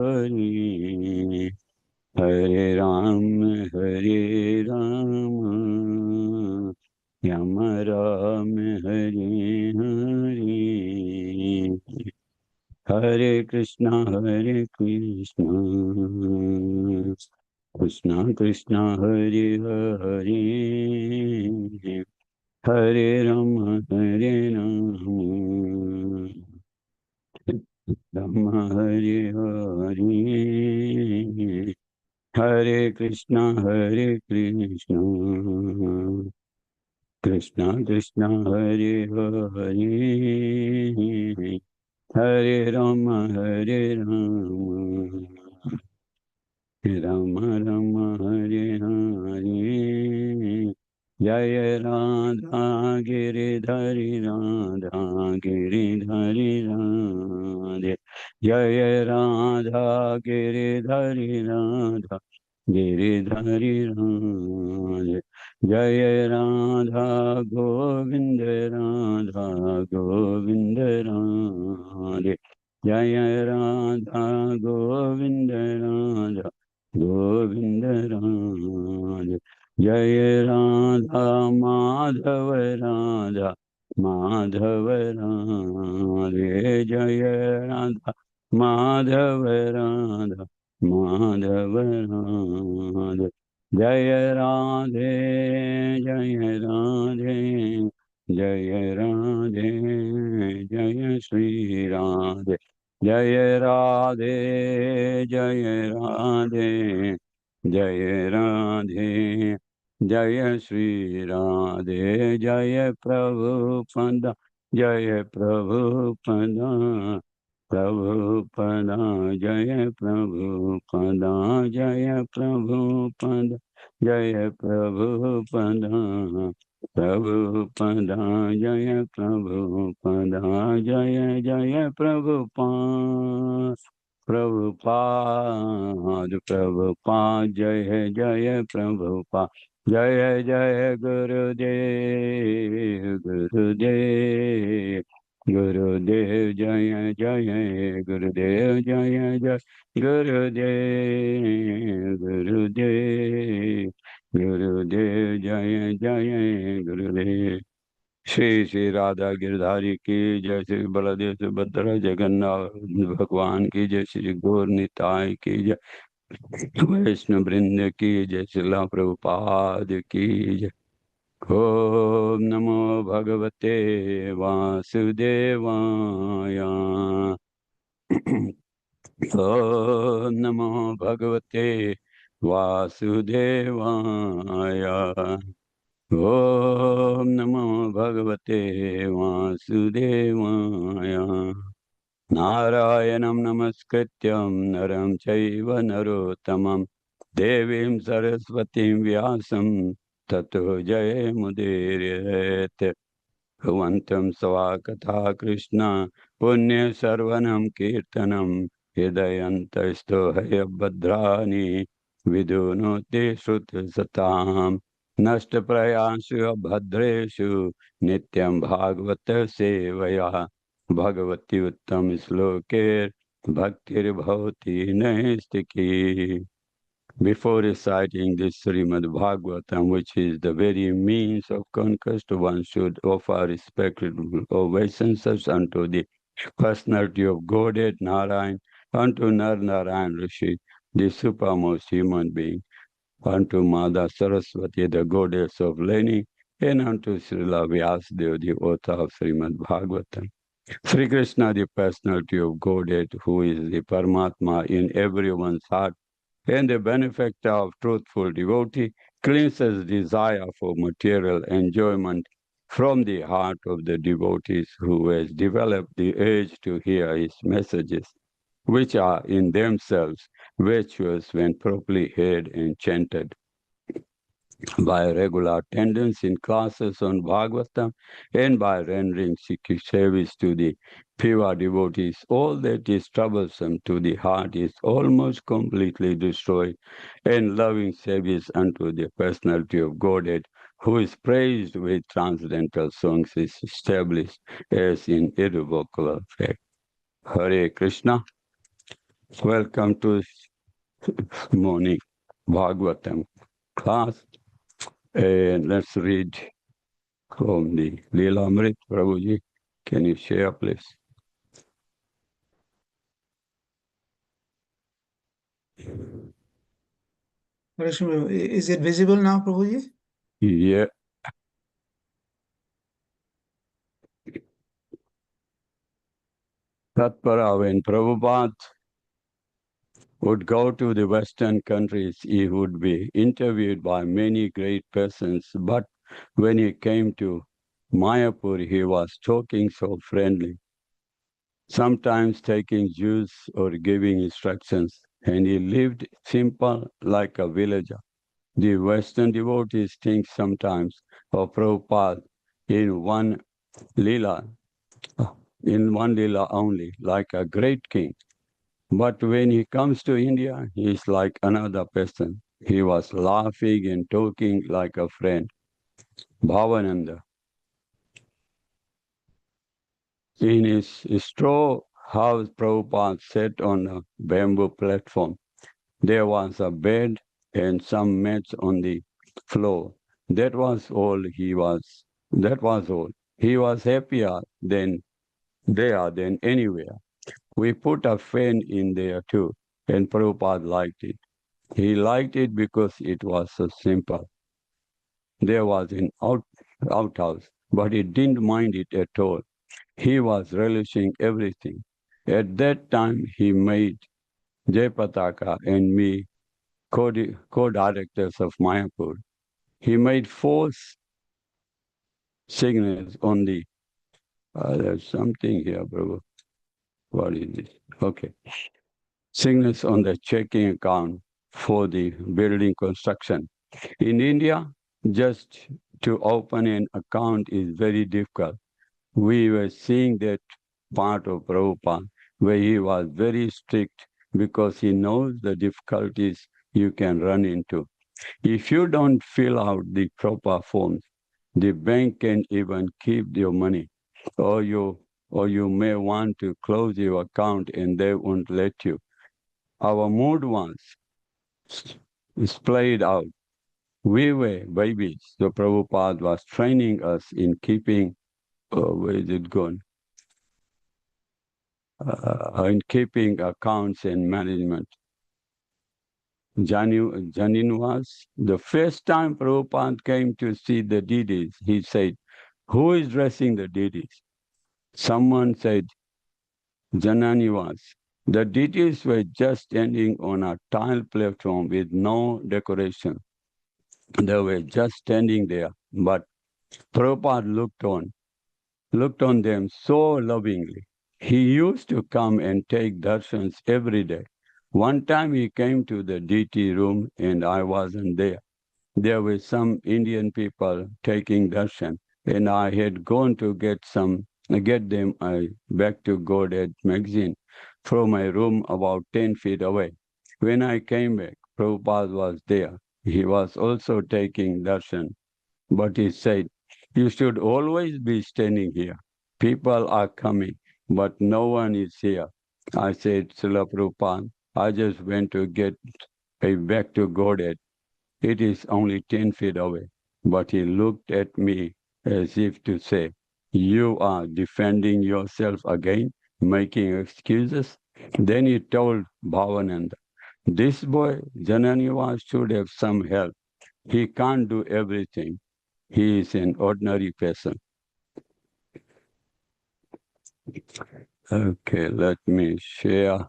Hare Hare Ram Yama Ram Hare Hare Hare Krishna Krishna Krishna Hare Hare Hare Rama Rama Hare Hare Hare Krishna Krishna Krishna Hare Hare Hare Rama Rama Rama Hare Hare Jaya Radha Giridhari Radha Giridhari Radhe Jaya Radha Giridhari Radha Giridhari Radhe Jaya Radha Govinda Radha Govinda Radhe Jaya Radha Govinda Radha Govinda Radha Jaya Radha Madhava Radha Madhava Radhe Jaya Radha Madhava Radha Madhava Radhe Jaya Radhe Jaya Radhe Jaya Radhe Jaya Shri Radhe Jaya Radhe Jaya Radhe Jaya Radhe Jaya Shri Radhe Jaya Prabhupada Jaya Prabhupada Prabhupada Jaya Prabhupada Jaya Prabhupada Jaya Prabhupada Prabhupada Jaya Prabhupada Jaya Jaya Prabhupada Prabhupada Prabhupada Jaya Jaya Prabhupada Jaya Jaya Gurudev Gurudev Gurudev Jaya Jaya Gurudev Jaya Jaya Gurudev Gurudev Gurudev Jaya Jaya Gurudev Shri Shri Radha Girdhari की जय, श्री बलदेव सुभद्रा जगन्नाथ भगवान की जय, श्री गौर निताय की जय, वैष्णव वृंद की जय, श्रीला प्रभुपाद की जय। ओम नमो भगवते वासुदेवाय ओम नमो भगवते वासुदेवाय ओम नमो भगवते वासुदेवाय नारायणं नमस्कृत्यं नरं चैव नरोत्तमं देवीं सरस्वतीं व्यासं ततो जयमुदीरयेत् भगवन्तं स्वाकथा कृष्ण पुण्यसर्वनं कीर्तनं हृदयन्तस्थो हयभद्राणि विदुनोति श्रुतसताम् नष्टप्रयासु भद्रेषु नित्यं भागवत सेवया भगवती उत्तम श्लोके भक्तिर्भवति नैष्टिकी। Before reciting this Srimad Bhagavatam, which is the very means of conquest, one should offer respectful obeisances unto the personality of Godhead Narayan, unto Nar Narayan Rishi, the supermost human being, unto Mother Saraswati, the goddess of learning, and unto Srila Vyasadeva, the author of Srimad Bhagavatam. Sri Krishna, the personality of Godhead, who is the Paramatma in everyone's heart, and the benefactor of truthful devotee, cleanses desire for material enjoyment from the heart of the devotees who has developed the urge to hear his messages, which are in themselves virtuous when properly heard and chanted. By regular attendance in classes on Bhagavatam and by rendering service to the pure devotees, all that is troublesome to the heart is almost completely destroyed, and loving service unto the personality of Godhead, who is praised with transcendental songs, is established as in irrevocable fact. Hare Krishna. Welcome to morning Bhagavatam class. And let's read from the Leela Amrit. Prabhuji, can you share, please? Is it visible now, Prabhuji? Yeah. Tatpara, when Prabhupada would go to the Western countries, he would be interviewed by many great persons. But when he came to Mayapur, he was talking so friendly, sometimes taking juice or giving instructions, and he lived simple like a villager. The Western devotees think sometimes of Prabhupada in one lila, in one lila only, like a great king. But when he comes to India, he is like another person. He was laughing and talking like a friend. Bhavananda. In his straw house, Prabhupada sat on a bamboo platform. There was a bed and some mats on the floor. That was all he was. That was all. He was happier than there than anywhere. We put a fan in there too, and Prabhupada liked it. He liked it because it was so simple. There was an outhouse, but he didn't mind it at all. He was relishing everything. At that time, he made Jayapataka and me co-directors of Mayapur. He made four signals on the. There's something here, bro. What is this? Okay. Signals on the checking account for the building construction. In India, just to open an account is very difficult. We were seeing that part of Prabhupada where he was very strict because he knows the difficulties you can run into. If you don't fill out the proper forms, the bank can even keep your money, or you may want to close your account and they won't let you. Our mood was played out. We were babies, so Prabhupada was training us in keeping, where is it gone? In keeping accounts and management. Janin was the first time Prabhupada came to see the deities. He said, "Who is dressing the deities?" Someone said, "Janani was." The deities were just standing on a tile platform with no decoration. They were just standing there. But Prabhupada looked on them so lovingly. He used to come and take darshans every day. One time he came to the deity room and I wasn't there. There were some Indian people taking darshan, and I had gone to get them a Back to Godhead magazine from my room about 10 feet away. When I came back, Prabhupada was there. He was also taking darshan, but he said, "You should always be standing here. People are coming, but no one is here." I said, "Srila Prabhupada, I just went to get a Back to Godhead. It is only 10 feet away." But he looked at me as if to say, "You are defending yourself again, making excuses." Then he told Bhavananda, "This boy, Jananiva, should have some help. He can't do everything. He is an ordinary person." Okay, let me share.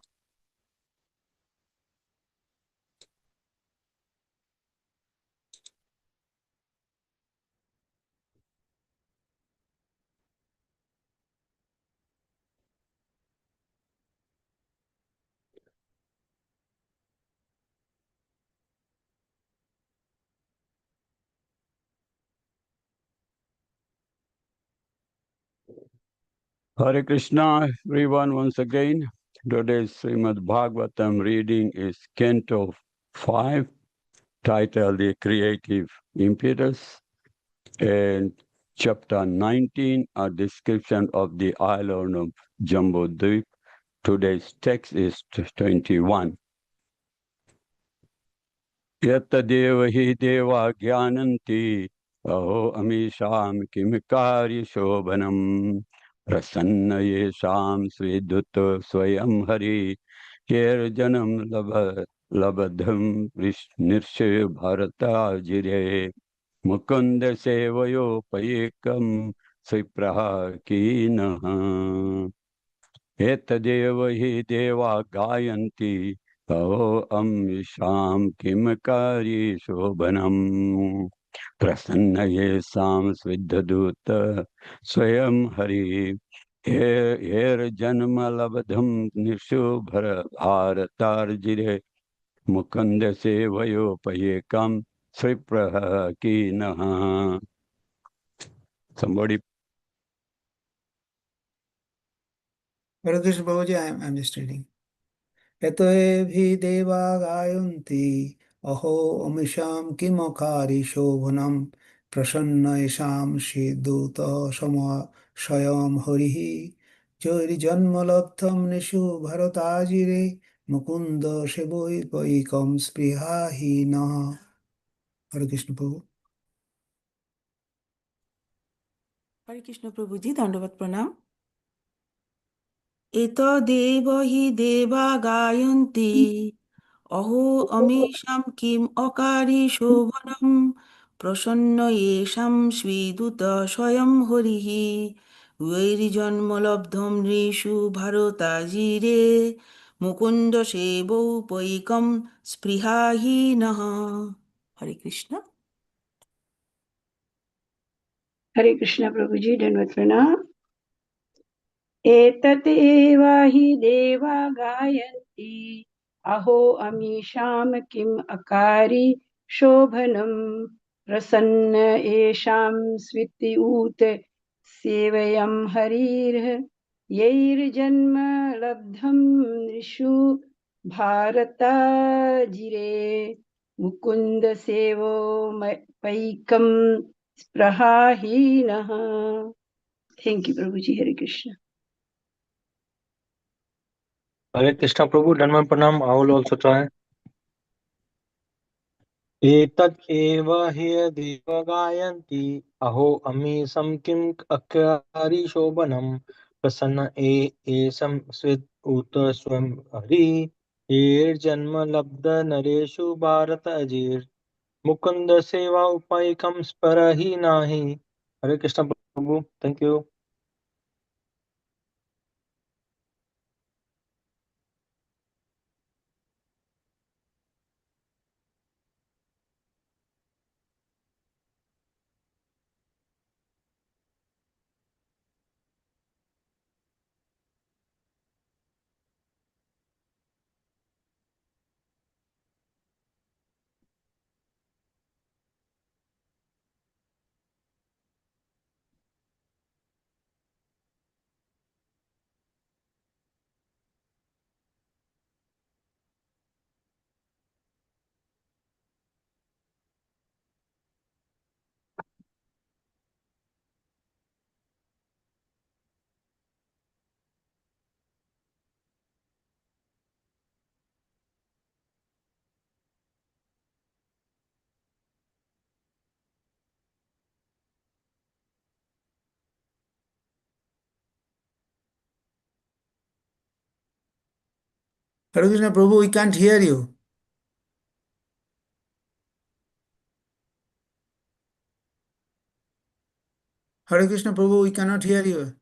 Hare Krishna, everyone, once again. Today's Srimad Bhagavatam reading is Canto 5, titled The Creative Impetus, and Chapter 19, a description of the island of Jambudvip. Today's text is 21. Yattadev hi deva jnananti aho amisham kimikari shobhanam prasanna yesham svidut swayam hari yer janam labadham nirshe bharata jire mukund sevayo payekam svipraha kinaha एतदेव हि देवा गायन्ति अहो किमकारि शोभनम् प्रसन्न येषां स्विद्धदूत स्वयं Hari हेर्जन्मलब्धं निशुभर भारतार्जिरे Mukund सेवयोपयेकं श्रीप्रः कीनः. Somebody. Hare Krishna Prabhuji, I'm just reading. Yatoevi deva gayanti aho amisham kimokari shobhanam prasanna isham shiduta sama shayam harihi jori janmalabdham nishu bharatajire mukunda shivoi paikam sprihahi na. Hare Krishna Prabhu. हरे कृष्ण प्रभु जी, दंडवत प्रणाम। एतदेव हि देवा गायन्ति अहो अमीषां किम् अकारि शोभनम् प्रसन्न येषां स्वीदुत स्वयं हरिः वैरिजन्मलब्धं नृषु भारताजिरे मुकुन्द सेवोपैकं स्पृहाहीनः। हरे कृष्ण। हरे कृष्ण प्रभु जी, दंडवत प्रणाम। एतत् एव हि देवा गायन्ति अहो अमीषां किम् अकारि शोभनम् प्रसन्न येषां स्विति ऊत सेवयं हरिर्ह यैर्जन्म लब्धं नृषु भारताजिरे मुकुन्द सेवो पैकं स्पृहाहीनः. थैंक यू प्रभु जी. हरे कृष्ण. हरे कृष्ण प्रभु, दंडवत प्रणाम. I will also try. एतत् एव हि देवा गायन्ति अहो अमीषं किम् अकारि शोभनम् प्रसन्न एषं स्वित् उत स्वयं हरि येर्जन्म लब्ध नरेषु भारत अजीर मुकुंद सेवा उपायकम स्परहि नाही. Hare Krishna Prabhu, thank you. Hare Krishna Prabhu, we can't hear you. Hare Krishna Prabhu, we cannot hear you.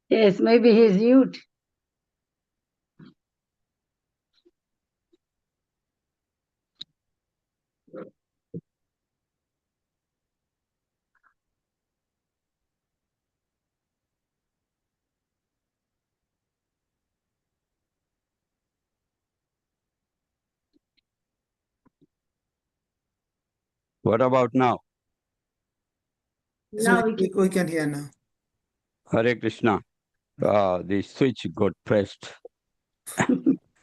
Yes, maybe he is mute. What about now? So Now we can hear now. Hare Krishna. The switch got pressed.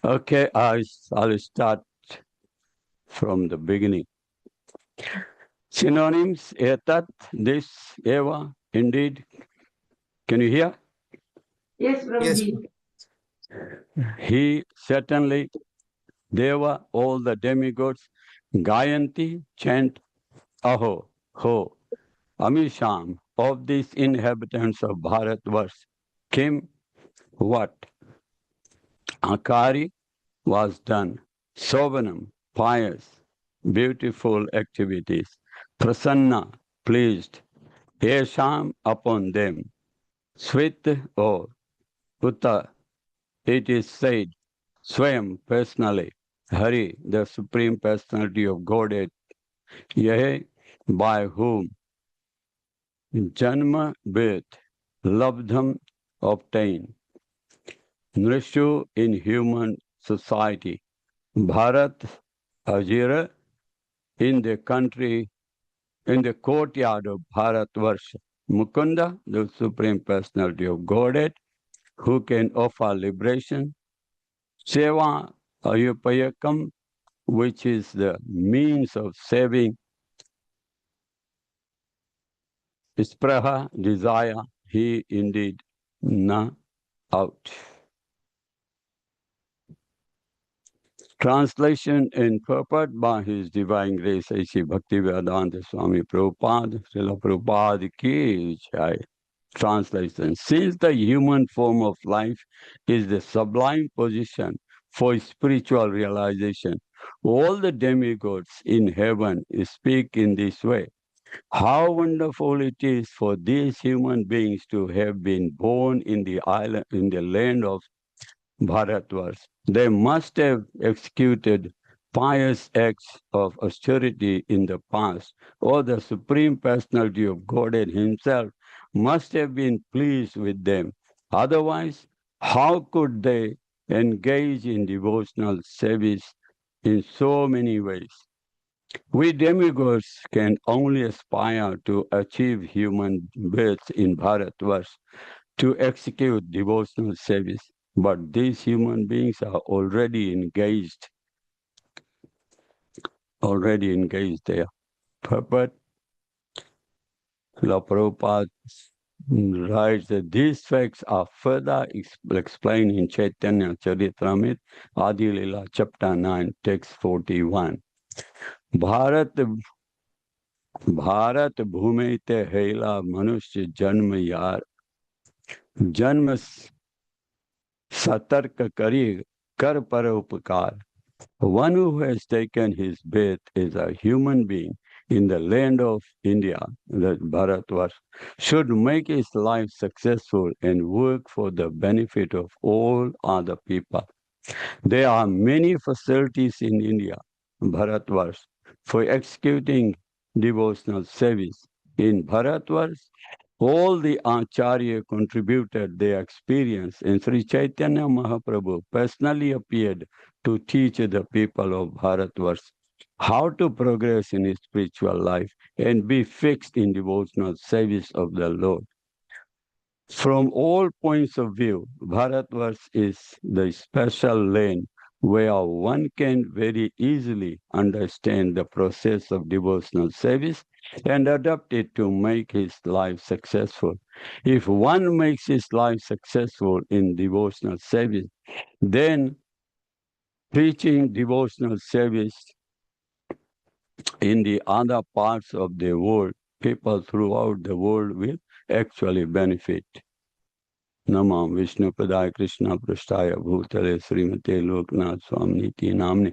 Okay, I'll start from the beginning. Synonyms: etat, this, eva, indeed. Can you hear? Yes, Yes. Prabhuji. He certainly, Deva, all the demigods, Gayanti chant Aho, Ho, Amisham of these inhabitants of Bharatvarsh. Kim, what? Akari was done. Sovanam, pious, beautiful activities. Prasanna, pleased. Yesham upon them. Swit or Uta, it is said, Swayam personally, Hari, the Supreme Personality of Godhead, Yeh, by whom Janma birth, Labdham obtained, Nrishu in human society, Bharat Ajira in the country, in the courtyard of Bharatvarsha, Mukunda, the Supreme Personality of Godhead, who can offer liberation, Seva Ayupayakam, which is the means of saving, Spraha, desire, he indeed, na, out. Translation and purport by His Divine Grace A.C. Bhaktivedanta Swami Prabhupada, Srila Prabhupada ki jai. Translation. Since the human form of life is the sublime position for spiritual realization, all the demigods in heaven speak in this way. How wonderful it is for these human beings to have been born in the island, in the land of Bharatvarsh. They must have executed pious acts of austerity in the past, or the Supreme Personality of Godhead Himself must have been pleased with them. Otherwise, how could they engage in devotional service in so many ways? We demigods can only aspire to achieve human birth in Bharatvarsh, to execute devotional service. But these human beings are already engaged there. But La Prabhupada writes that these facts are further explained in Chaitanya Charitamrita, Adi Lila, chapter 9, text 41. Bharat भूमि ते हेला मनुष्य जन्म यार जन्म सतर्क करी कर पर उपकार. One who has taken his birth as a human being in the land of India, the Bharatvarsh, should make his life successful and work for the benefit of all other people. There are many facilities in India, Bharatvarsh, for executing devotional service. In Bharatvarsh, all the Acharya contributed their experience, and Sri Chaitanya Mahaprabhu personally appeared to teach the people of Bharatvarsh how to progress in spiritual life and be fixed in devotional service of the Lord. From all points of view, Bharatvarsh is the special land where one can very easily understand the process of devotional service and adapt it to make his life successful. If one makes his life successful in devotional service, then preaching devotional service in the other parts of the world, people throughout the world will actually benefit. नमां विष्णुपदाय कृष्ण पृष्ठाय भूतले श्रीमते लोकनाथ स्वामी नामने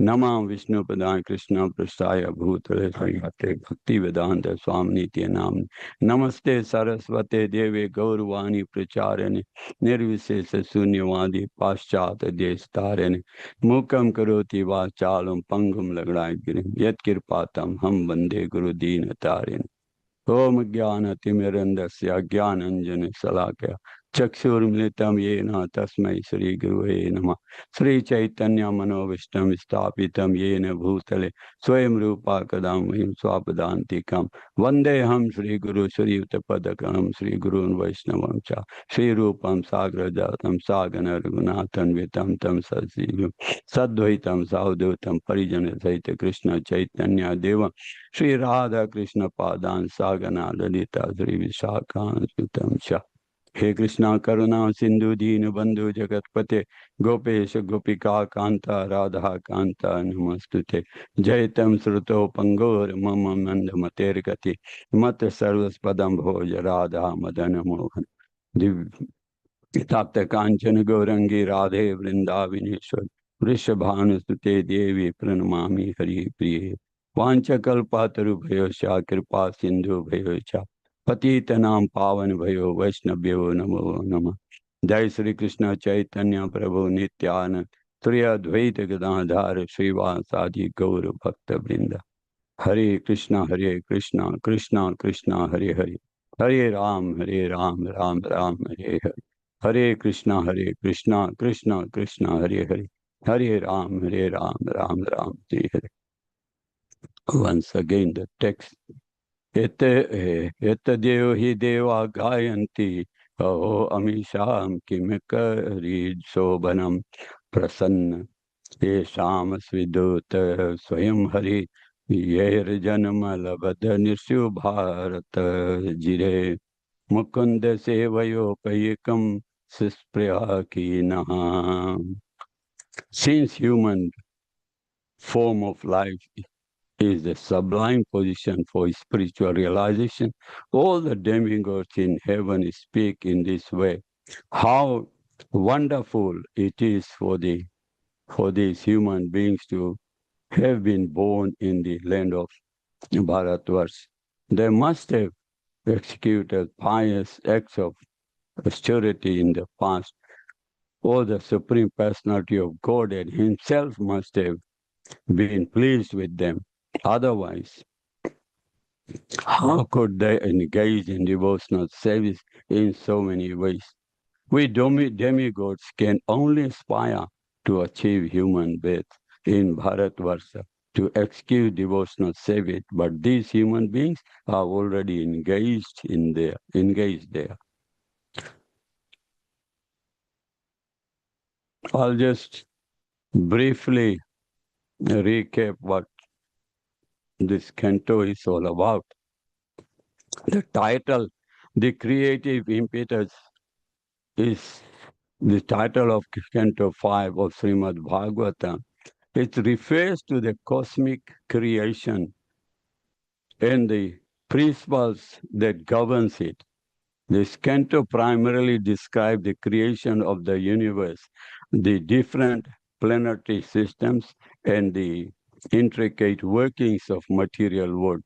नमां विष्णुपदाय कृष्ण पृष्ठाय भूतले श्रीमते भक्ति वेदांत स्वामी नामने नमस्ते सरस्वते देवे गौरवाणी प्रचारणे निर्विशेष शून्यवादी पाश्चात्य देश तारणे मूकं करोति वाचालं पंगुं लग्नाय गिरिं यत्कृपातं हम वंदे गुरुदीन तारिणे ओम ज्ञानतिमिरन्दस्य ज्ञानाञ्जनशलाकया चक्षुर्मिलितं येन तस्मै श्रीगुरुवे नमः. श्रीचैतन्यमनोभीष्टं स्थापितं येन भूतले स्वयं रूपा कदा मह्यं स्वापदान्तिकं वन्देऽहं श्रीगुरु श्रीयुतपदकं श्रीगुरून् वैष्णवं च श्रीरूपं साग्रजातं सागन रघुनाथन्वितं तं सजीवं सद्वैतं सावधूतं परिजनसहित कृष्ण चैतन्य देवं श्री राधा कृष्ण पादान सागना ललिता श्री विशाखान्वितं च हे कृष्णा करुणा सिंधु दीन बंधु जगतपते गोपेश गोपिका कांता राधा कांता नमस्तुते जयतम श्रुतो पंगोर मम मंद मतेर गति मत सर्वस्पदम भोज राधा मदन मोहन दिव्य तप्त कांचन गौरंगी राधे वृंदाविनेश्वर वृषभानुसुते देवी प्रणमामि हरि प्रिय वाञ्छकल्पतरुभ्यश्च कृपा सिन्धुभ्यश्च पतितनां पावन भयो वैष्णव्यो नमो नमः। जय श्री कृष्ण चैतन्य प्रभु नित्यानंद श्री अद्वैत गदाधर श्रीवासादि गौर भक्त वृंद। हरे Krishna Krishna Krishna Hare Hare Hare Ram Ram Ram Hare Hare Hare Krishna Krishna Krishna Hare Hare Hare Ram Ram Ram Hare Hare. Once again the text. Etadeo hi deva gayanti aho amisham kimikari sobanam prasanna yesham svidut swayam hari yer janmalabad nirsu bharat jire mukund sevayo payikam sispriya naha. Since human form of life is the sublime position for spiritual realization, all the demigods in heaven speak in this way. How wonderful it is for these human beings to have been born in the land of Bharatvarsh. They must have executed pious acts of austerity in the past. Or the Supreme Personality of Godhead himself must have been pleased with them. Otherwise, how could they engage in devotional service in so many ways? We demigods can only aspire to achieve human birth in Bharatvarsha, to execute devotional service, but these human beings are already engaged there. I'll just briefly recap what this canto is all about. The title, The Creative Impetus, is the title of Canto 5 of Srimad Bhagavatam. It refers to the cosmic creation and the principles that governs it. This canto primarily describes the creation of the universe, the different planetary systems, and the intricate workings of material world.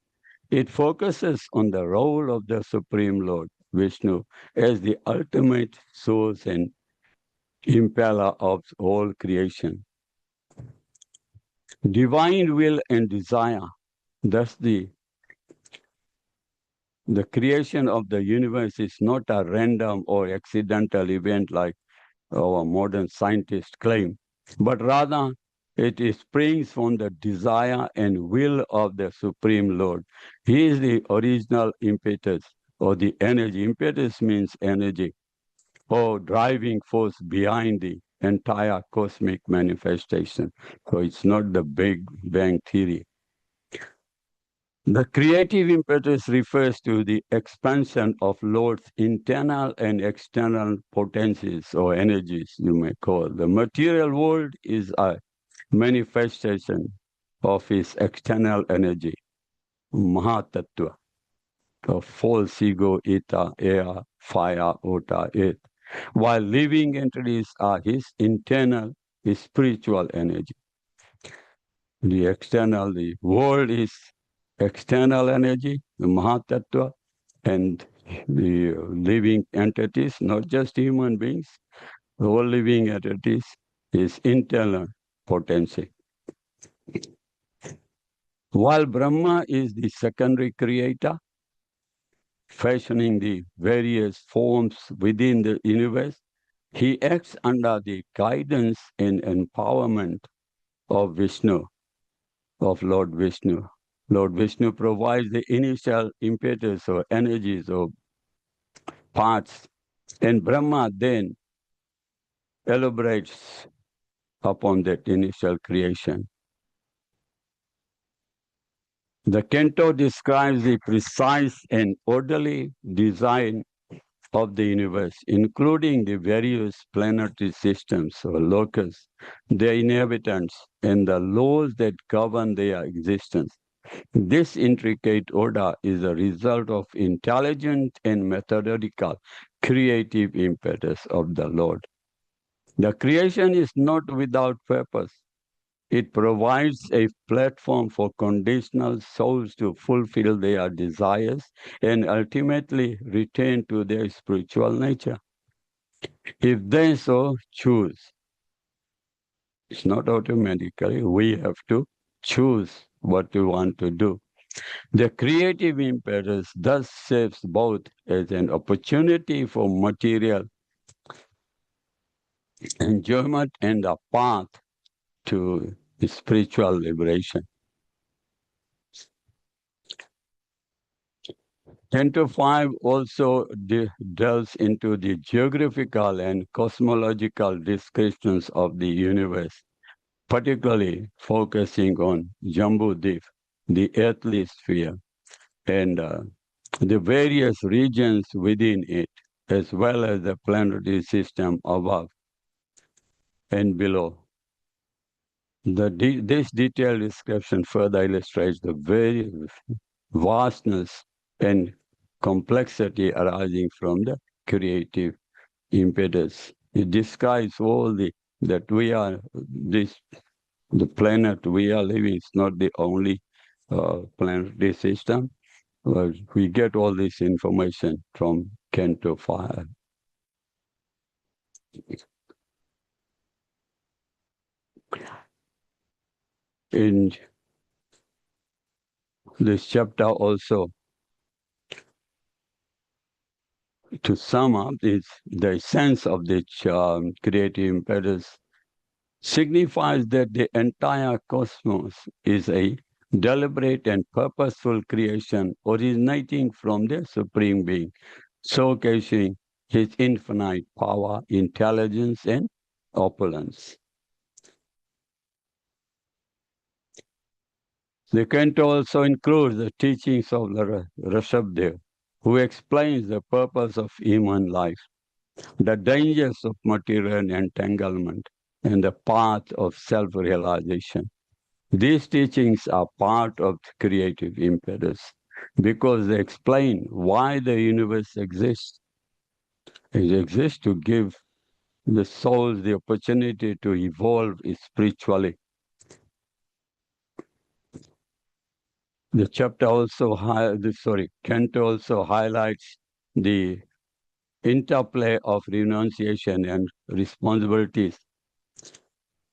It focuses on the role of the Supreme Lord, Vishnu, as the ultimate source and impeller of all creation. Divine will and desire, thus the creation of the universe is not a random or accidental event like our modern scientists claim, but rather it springs from the desire and will of the Supreme Lord. He is the original impetus or the energy. Impetus means energy or driving force behind the entire cosmic manifestation. So it's not the Big Bang Theory. The creative impetus refers to the expansion of Lord's internal and external potencies or energies, you may call. The material world is a manifestation of his external energy, Mahatattva, of false ego, ether, air, fire, water, earth, while living entities are his internal, his spiritual energy. The world is external energy, the Mahatattva, and the living entities, not just human beings, all living entities is internal potency. While Brahma is the secondary creator, fashioning the various forms within the universe, he acts under the guidance and empowerment of Vishnu, of Lord Vishnu. Lord Vishnu provides the initial impetus or energies or parts, and Brahma then elaborates upon that initial creation. The canto describes the precise and orderly design of the universe, including the various planetary systems or locus, their inhabitants, and the laws that govern their existence. This intricate order is a result of intelligent and methodical creative impetus of the Lord. The creation is not without purpose. It provides a platform for conditional souls to fulfill their desires and ultimately return to their spiritual nature. If they so choose, it's not automatically, we have to choose what we want to do. The creative impetus thus serves both as an opportunity for material enjoyment and a path to spiritual liberation. Canto 5 also delves into the geographical and cosmological descriptions of the universe, particularly focusing on Jambudvip, the earthly sphere, and the various regions within it, as well as the planetary system above and below. This detailed description further illustrates the very vastness and complexity arising from the creative impetus. It describes all that we are the planet we are living is not the only planetary system. We get all this information from Canto 5. In this chapter also, to sum up, is the sense of the creative impetus signifies that the entire cosmos is a deliberate and purposeful creation originating from the Supreme Being, showcasing his infinite power, intelligence, and opulence. The canto also includes the teachings of the Rasaparayan, who explains the purpose of human life, the dangers of material entanglement, and the path of self-realization. These teachings are part of the creative impetus because they explain why the universe exists. It exists to give the souls the opportunity to evolve spiritually. The chapter also, canto also highlights the interplay of renunciation and responsibilities.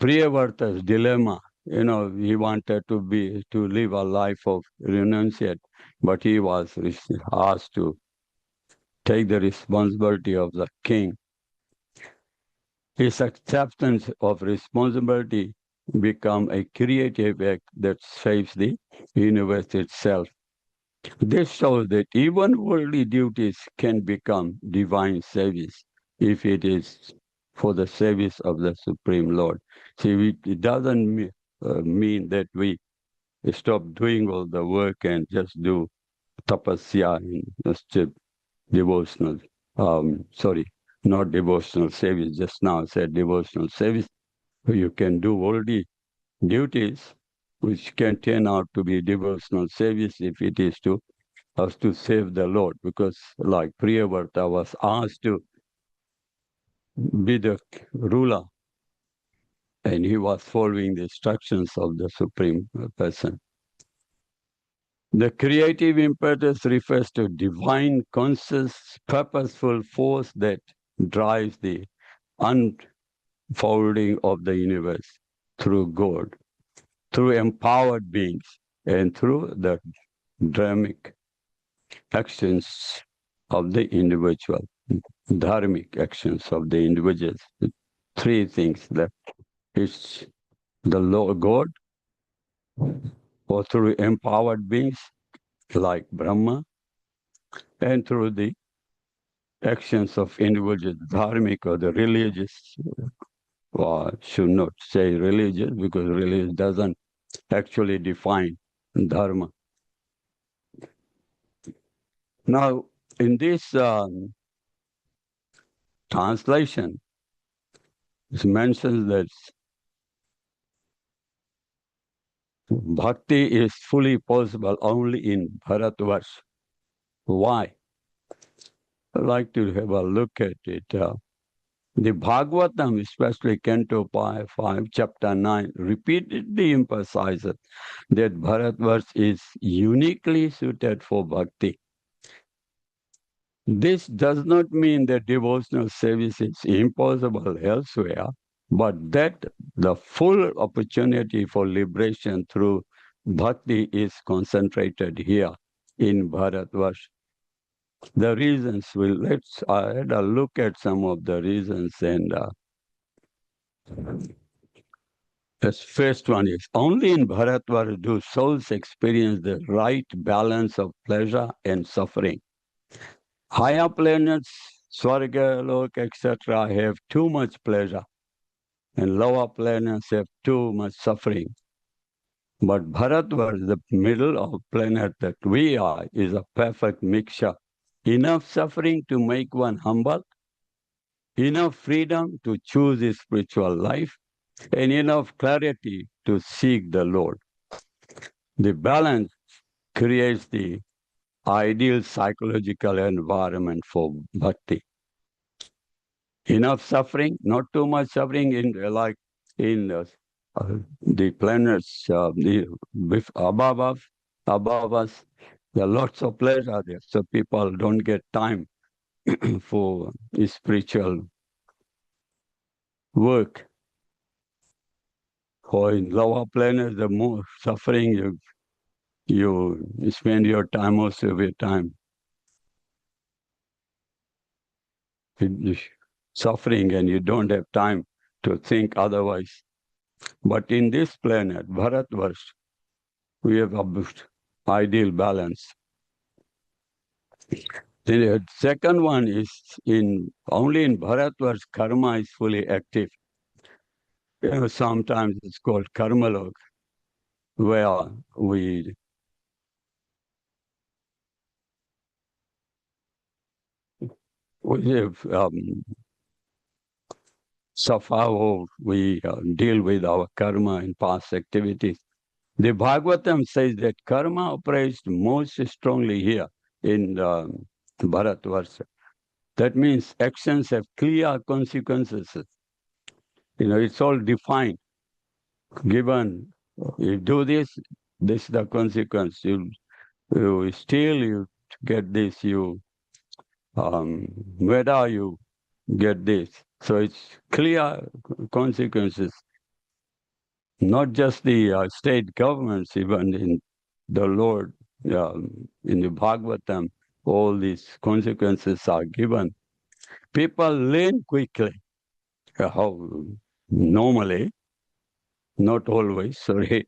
Priyavarta's dilemma, he wanted to live a life of renunciate, but he was asked to take the responsibility of the king. His acceptance of responsibility become a creative act that saves the universe itself. This shows that even worldly duties can become divine service if it is for the service of the Supreme Lord. See, it doesn't mean that we stop doing all the work and just do tapasya and just devotional. Not devotional service. Just now I said devotional service. You can do worldly duties, which can turn out to be devotional service if it is to us to save the Lord, because like Priyavarta was asked to be the ruler, and he was following the instructions of the Supreme Person. The creative impetus refers to divine, conscious, purposeful force that drives the unfolding of the universe through God, through empowered beings, and through the dharmic actions of the individual. Dharmic actions of the individuals. Three things that it's the Lord God, or through empowered beings like Brahma, and through the actions of individuals, dharmic or the religious, or should not say religious because religious doesn't actually define dharma. Now, in this translation, it mentions that bhakti is fully possible only in Bharatvarsh. Why? I'd like to have a look at it. The Bhagavatam, especially Canto 5, Chapter 9, repeatedly emphasizes that Bharatvarsh is uniquely suited for bhakti. This does not mean that devotional service is impossible elsewhere, but that the full opportunity for liberation through bhakti is concentrated here in Bharatvarsh. The reasons let's had a look at some of the reasons, and the first one is only in Bharatvarsh do souls experience the right balance of pleasure and suffering. Higher planets, Swarga, Lok, etc., have too much pleasure, and lower planets have too much suffering. But Bharatvarsh, the middle of planet that we are, is a perfect mixture. Enough suffering to make one humble, enough freedom to choose a spiritual life, and enough clarity to seek the Lord. The balance creates the ideal psychological environment for bhakti. Enough suffering, not too much suffering like in the planets above us. There are lots of pleasure there, so people don't get time for spiritual work. Or in lower planets, the more suffering you spend your time, most of your time suffering, and you don't have time to think otherwise. But in this planet, Bharatvarsh, we have a ideal balance. The second one is only in Bharatvarsh, karma is fully active. Sometimes it's called karmalok, where we have suffer, we deal with our karma and past activities. The Bhagavatam says that karma operates most strongly here in Bharatvarsha. That means actions have clear consequences. It's all defined. Given you do this, this is the consequence. You steal, you get this. You whether you get this. So it's clear consequences. Not just the state governments, even in the Lord, in the Bhagavatam, all these consequences are given. People learn quickly. How normally, not always, sorry.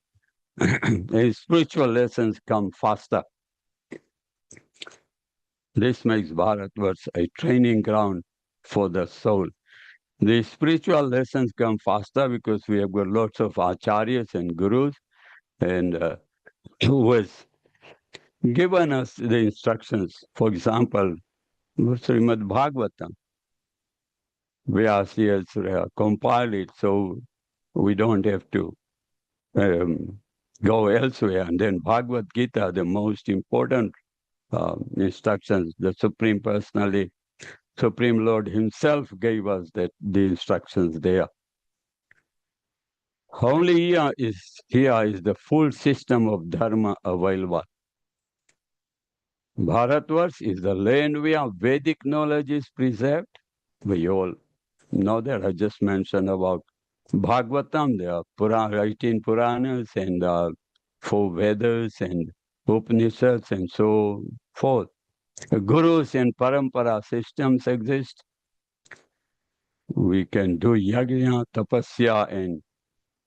Spiritual lessons come faster. This makes Bharatvarsh a training ground for the soul. The spiritual lessons come faster because we have got lots of acharyas and gurus, and who has given us the instructions. For example, Srimad Bhagavatam, Vyasi has compiled it, so we don't have to go elsewhere. And then Bhagavad Gita, the most important instructions, the Supreme Personality, Supreme Lord Himself gave us the instructions there. Only here is the full system of dharma available. Bharatvarsh is the land where Vedic knowledge is preserved. We all know that. I just mentioned about Bhagavatam, the writing Puranas and 4 Vedas and Upanishads and so forth. Gurus and parampara systems exist. We can do yajna, tapasya and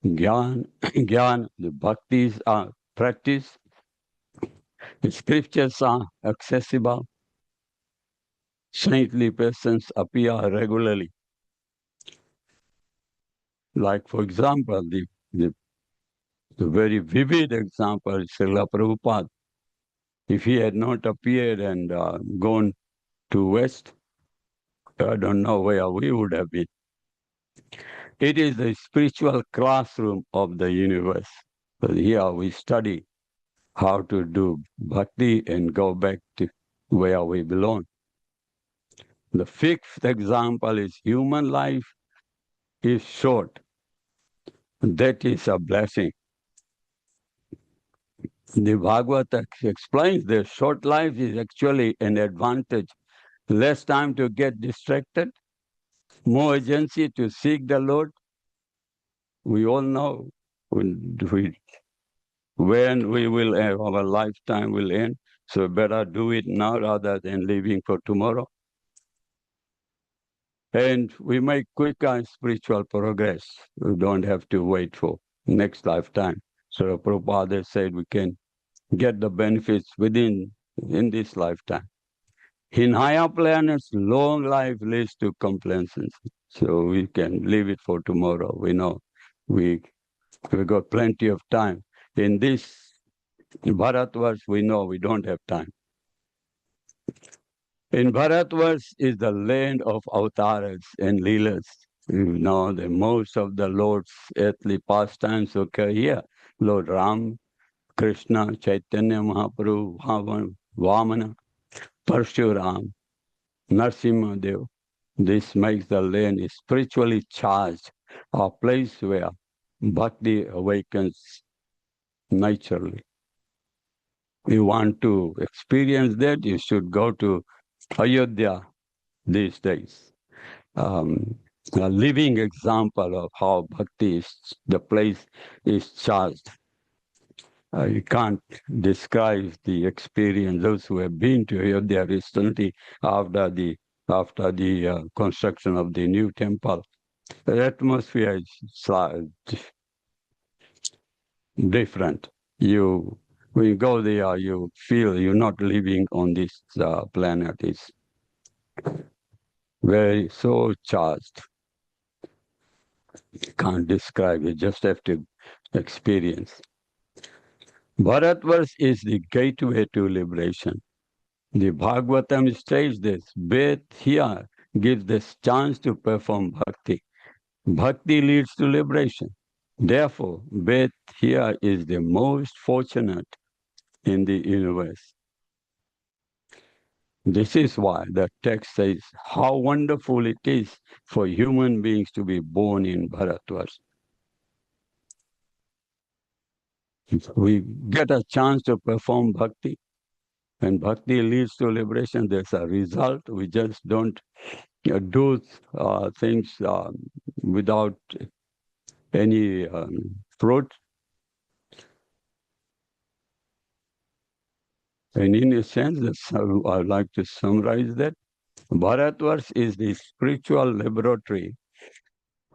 Gyan, the bhaktis are practiced, the scriptures are accessible, saintly persons appear regularly. Like, for example, the very vivid example is Srila Prabhupada. If he had not appeared and gone to West, I don't know where we would have been. It is the spiritual classroom of the universe. So here we study how to do bhakti and go back to where we belong. The fifth example is human life is short. That is a blessing. The Bhagavata explains that short life is actually an advantage. Less time to get distracted, more agency to seek the Lord. We all know when we will end, our lifetime will end. So better do it now rather than living for tomorrow. And we make quicker spiritual progress. We don't have to wait for next lifetime. So Prabhupada said we can get the benefits in this lifetime. In higher planets, long life leads to complacency. So we can leave it for tomorrow. We know we got plenty of time. In this Bharatvarsh, we know we don't have time. In Bharatvarsh is the land of avatars and leelas. You know that most of the Lord's earthly pastimes occur here. Lord Ram, Krishna, Chaitanya Mahaprabhu, Vamana, Parshuram, Narsimhadev. This makes the land spiritually charged, a place where bhakti awakens naturally. You want to experience that, you should go to Ayodhya these days. A living example of how bhakti is, the place is charged. You can't describe the experience. Those who have been to Ayodhya recently after the construction of the new temple, the atmosphere is different. When you go there, you feel you're not living on this planet. It's very so charged. You can't describe it. Just have to experience. Bharatvarsh is the gateway to liberation. The Bhagavatam states this. Birth here gives this chance to perform bhakti. Bhakti leads to liberation. Therefore, birth here is the most fortunate in the universe. This is why the text says how wonderful it is for human beings to be born in Bharatvarsh. We get a chance to perform bhakti, and bhakti leads to liberation. There's a result. We just don't do things without any fruit. And in a sense, that's how I like to summarize that. Bharatvarsh is the spiritual laboratory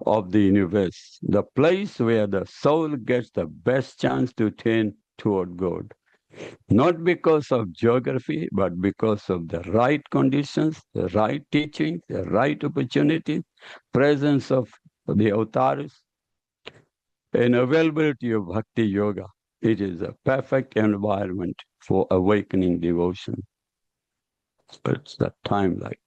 of the universe, the place where the soul gets the best chance to turn toward God. Not because of geography, but because of the right conditions, the right teaching, the right opportunities, presence of the avatars, and availability of bhakti yoga. It is a perfect environment for awakening devotion. It's that time like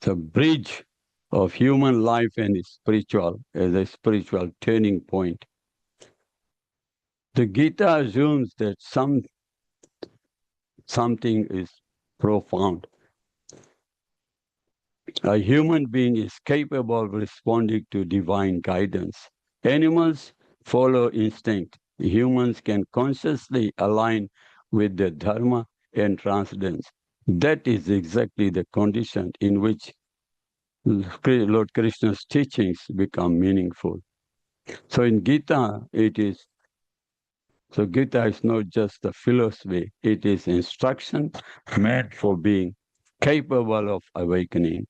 the bridge of human life and spiritual as a spiritual turning point. The Gita assumes that something is profound. A human being is capable of responding to divine guidance. Animals follow instinct. Humans can consciously align with the dharma and transcendence. That is exactly the condition in which Lord Krishna's teachings become meaningful. So in Gita, Gita is not just a philosophy, it is instruction meant for being capable of awakening.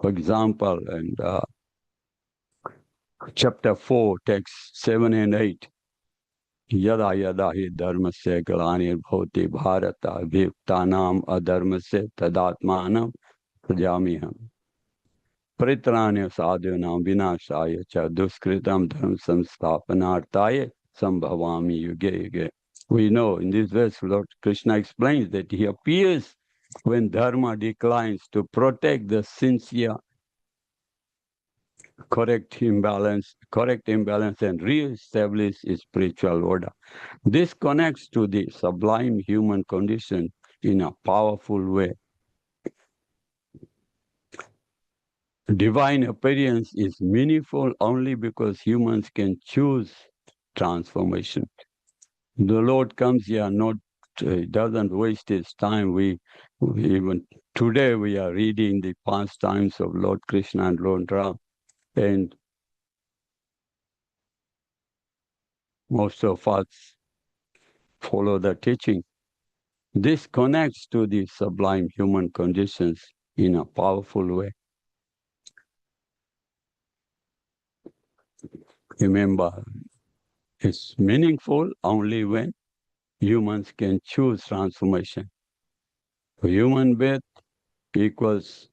For example, in chapter 4, texts 7 and 8, Yada yada hi dharmasya galani bhoti bharata bhiktanam adharmasya tadatmanam prajamiham. Pritranya sadhunam vinashaya cha duskritam dharma samsthapanartaya sambhavami yuge yuge. We know in this verse, Lord Krishna explains that he appears when dharma declines to protect the sincere, correct imbalance and re-establish spiritual order. This connects to the sublime human condition in a powerful way. Divine appearance is meaningful only because humans can choose transformation. The Lord comes here, doesn't waste his time. We even today we are reading the pastimes of Lord Krishna and Lord Ram, and most of us follow the teaching. This connects to the sublime human conditions in a powerful way. Remember, it's meaningful only when humans can choose transformation. Human birth equals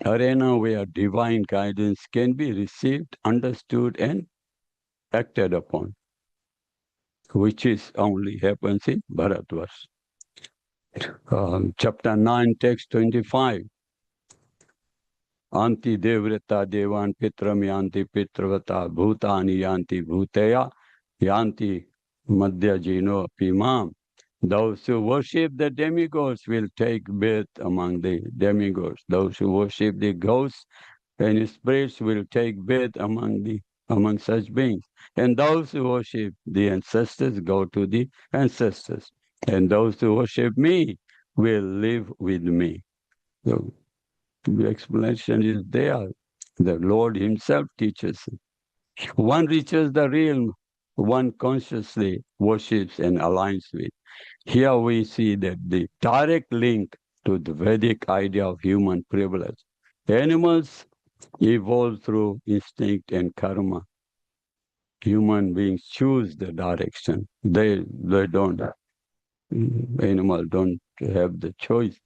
arena where divine guidance can be received, understood, and acted upon, which is only happens in Bharatvarsha. Chapter 9, text 25. Anti devrata devan pitram yanti pitravata bhutani yanti bhuteya yanti madhya jino pimam. Those who worship the demigods will take birth among the demigods. Those who worship the ghosts and spirits will take birth among such beings. And those who worship the ancestors go to the ancestors. And those who worship me will live with me. So the explanation is there. The Lord himself teaches. One reaches the realm one consciously worships and aligns with. Here we see that the direct link to the Vedic idea of human privilege. Animals evolve through instinct and karma. Human beings choose the direction. They don't. Animals don't have the choice.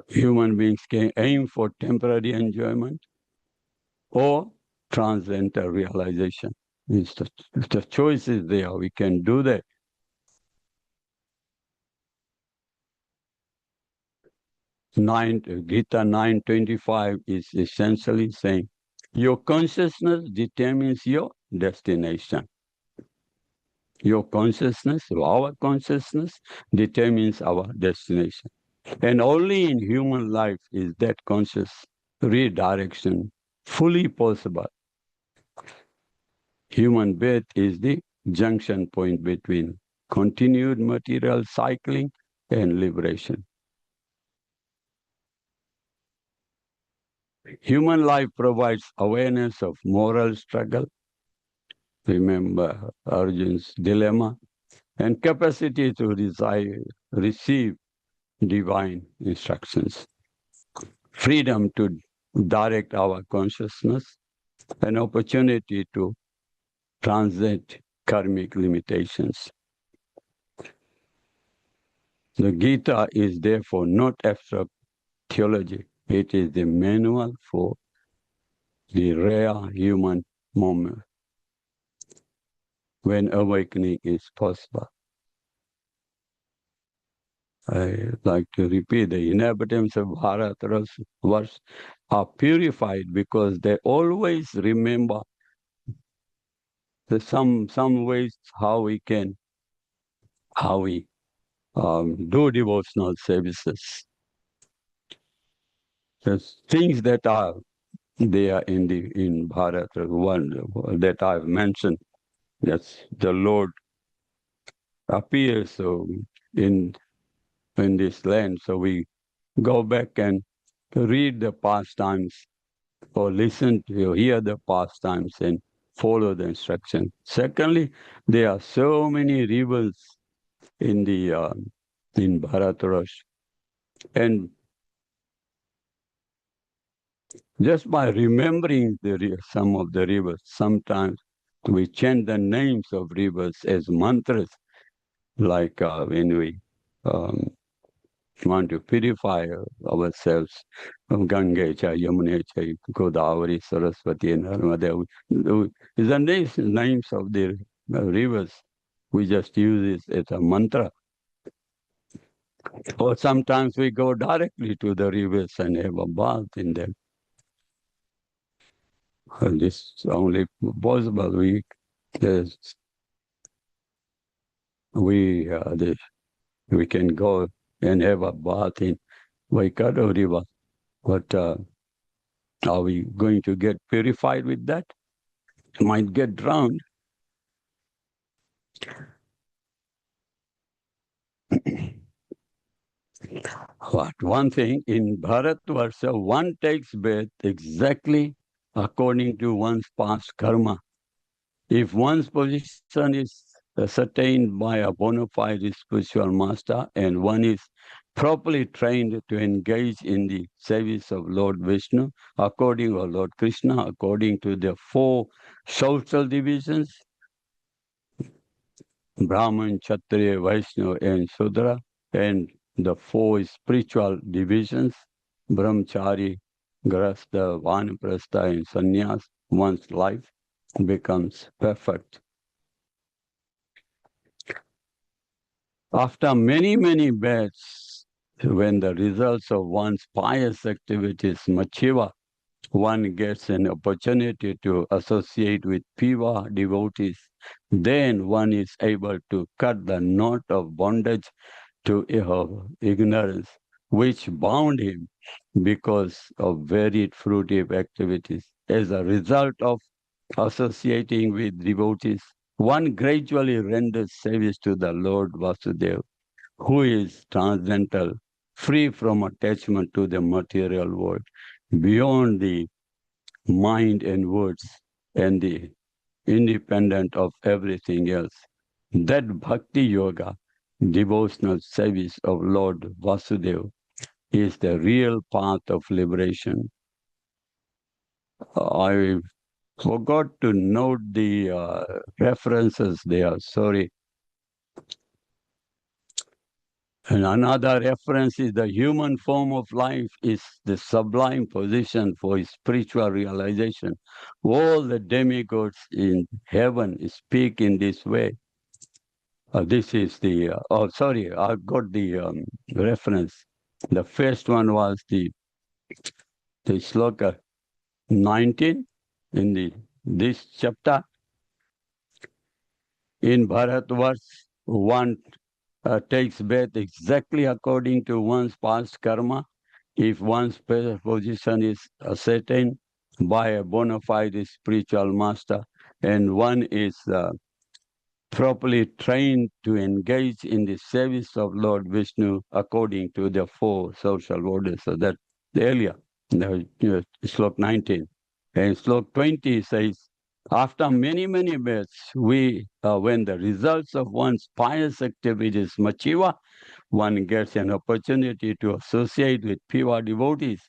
Human beings can aim for temporary enjoyment or transcendental realization. It's the choice is there. We can do that. Gita 9:25 is essentially saying, your consciousness determines your destination. Your consciousness, our consciousness, determines our destination. And only in human life is that conscious redirection fully possible. Human birth is the junction point between continued material cycling and liberation. Human life provides awareness of moral struggle, remember Arjun's dilemma, and capacity to receive divine instructions. Freedom to direct our consciousness, an opportunity to transcend karmic limitations. The Gita is therefore not abstract theology. It is the manual for the rare human moment when awakening is possible. I like to repeat, the inhabitants of Bharatvarsh are purified because they always remember some ways how we do devotional services. There's things that are there in Bharat, one that I've mentioned. That's the Lord appears in this land. So we go back and read the pastimes or listen to hear the pastimes and follow the instruction. Secondly, there are so many rivers in Bharatarash, and just by remembering some of the rivers, sometimes we chant the names of rivers as mantras, like when we want to purify ourselves. Ganga cha, Yamuna cha, Godavari, Saraswati, and Narmada. Is the names of the rivers. We just use it as a mantra. Or sometimes we go directly to the rivers and have a bath in them. And this is only possible. We can go and have a bath in Waikato River. But are we going to get purified with that? Might get drowned. But one thing, in Bharatvarsha, one takes bath exactly according to one's past karma. If one's position is ascertained by a bona fide spiritual master and one is properly trained to engage in the service of Lord Vishnu, or Lord Krishna, according to the four social divisions, Brahman, Kshatriya, Vaishnava, and Sudra, and the four spiritual divisions, Brahmachari, Grasta, Vanaprastha, and Sannyas, one's life becomes perfect. After many, many births, when the results of one's pious activities mature, one gets an opportunity to associate with pure devotees. Then one is able to cut the knot of bondage to ignorance, which bound him because of varied fruitive activities. As a result of associating with devotees, one gradually renders service to the Lord Vasudeva, who is transcendental, free from attachment to the material world, beyond the mind and words, and the independent of everything else. That bhakti yoga, devotional service of Lord Vasudeva, is the real path of liberation. I forgot to note the references there, sorry. And another reference is the human form of life is the sublime position for spiritual realization. All the demigods in heaven speak in this way. This is the, I got the reference. The first one was the sloka 19 in this chapter. In Bharatvarsh, one takes bath exactly according to one's past karma. If one's position is ascertained by a bona fide spiritual master and one is properly trained to engage in the service of Lord Vishnu according to the four social orders. So that earlier, slok 19. And slok 20 says, after many, many births, when the results of one's pious activities mature, one gets an opportunity to associate with pure devotees.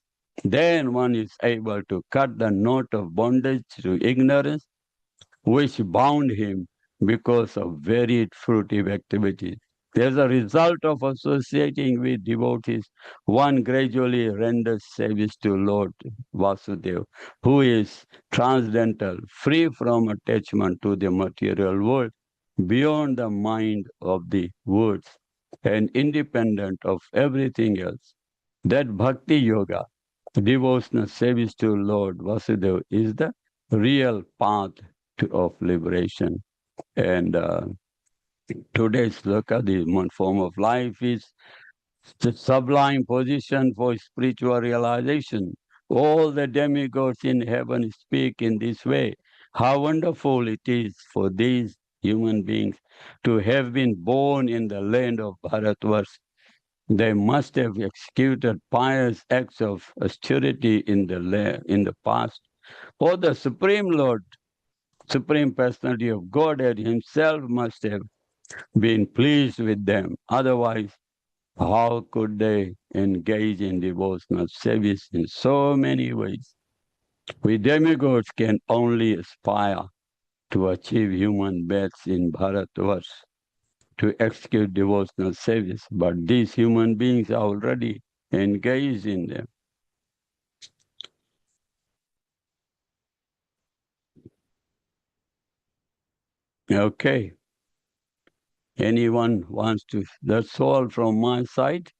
Then one is able to cut the knot of bondage to ignorance, which bound him because of varied fruitive activities. As a result of associating with devotees, one gradually renders service to Lord Vasudeva, who is transcendental, free from attachment to the material world, beyond the mind of the words, and independent of everything else. That bhakti yoga, devotional service to Lord Vasudeva, is the real path of liberation. And today's look at the one form of life is the sublime position for spiritual realization. All the demigods in heaven speak in this way. How wonderful it is for these human beings to have been born in the land of Bharatvarsh. They must have executed pious acts of austerity in the past. Or the Supreme Lord, Supreme Personality of Godhead himself must have been pleased with them. Otherwise, how could they engage in devotional service in so many ways? We demigods can only aspire to achieve human births in Bharatvarsh, to execute devotional service, but these human beings are already engaged in them. Okay. Anyone wants to? That's all from my side.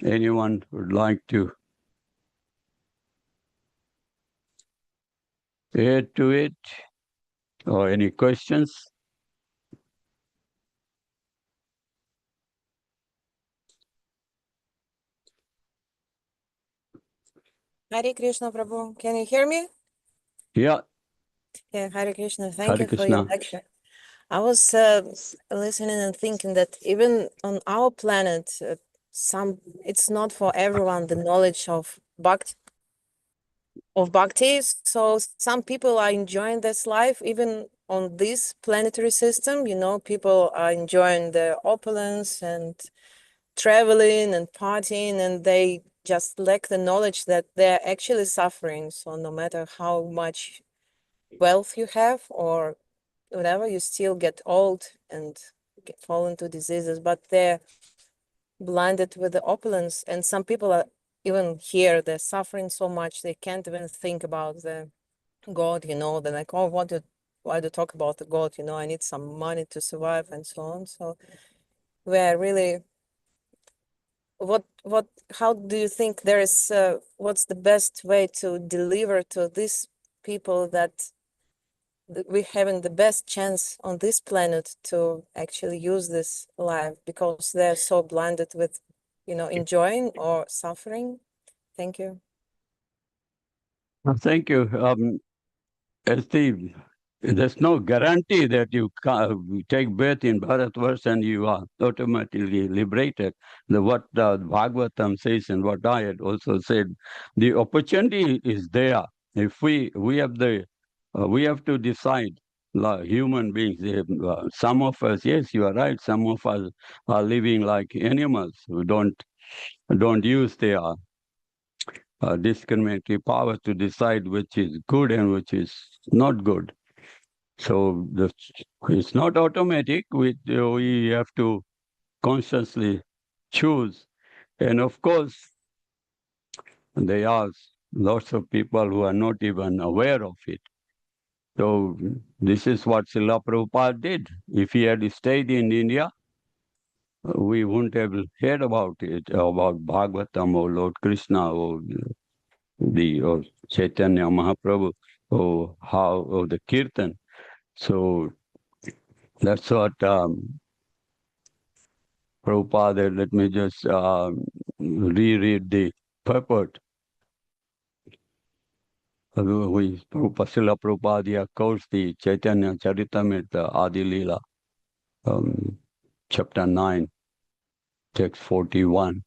Anyone would like to add to it? Or any questions? Hare Krishna, Prabhu. Can you hear me? Yeah, Yeah, Hare Krishna. Thank Hare you for your Krishna. lecture. I was listening and thinking that even on our planet, it's not for everyone the knowledge of bhakti. So some people are enjoying this life even on this planetary system. You know, people are enjoying the opulence and traveling and partying, and they just lack the knowledge that they're actually suffering. So no matter how much wealth you have or whatever, you still get old and fall into diseases, but they're blinded with the opulence. And some people are even here, they're suffering so much they can't even think about the God, you know. They're like, oh, why do you talk about the God? You know, I need some money to survive and so on. So we're really, what how do you think there is what's the best way to deliver to these people that we're having the best chance on this planet to actually use this life because they're so blinded with, you know, enjoying or suffering? Thank you. Thank you. Steve, there's no guarantee that you take birth in Bharatvarsh and you are automatically liberated. What Bhagavatam says and what I had also said, the opportunity is there. If we have to decide. Human beings, some of us, yes, you are right. Some of us are living like animals who don't use their discriminatory power to decide which is good and which is not good. So it's not automatic. We have to consciously choose. And of course, there are lots of people who are not even aware of it. So this is what Srila Prabhupada did. If he had stayed in India, we wouldn't have heard about it, about Bhagavatam or Lord Krishna or Chaitanya Mahaprabhu or the Kirtan. So that's what Prabhupada, let me just reread the purport. Srila Prabhupada quotes the Chaitanya Charitamrita Adi Leela, chapter 9, text 41.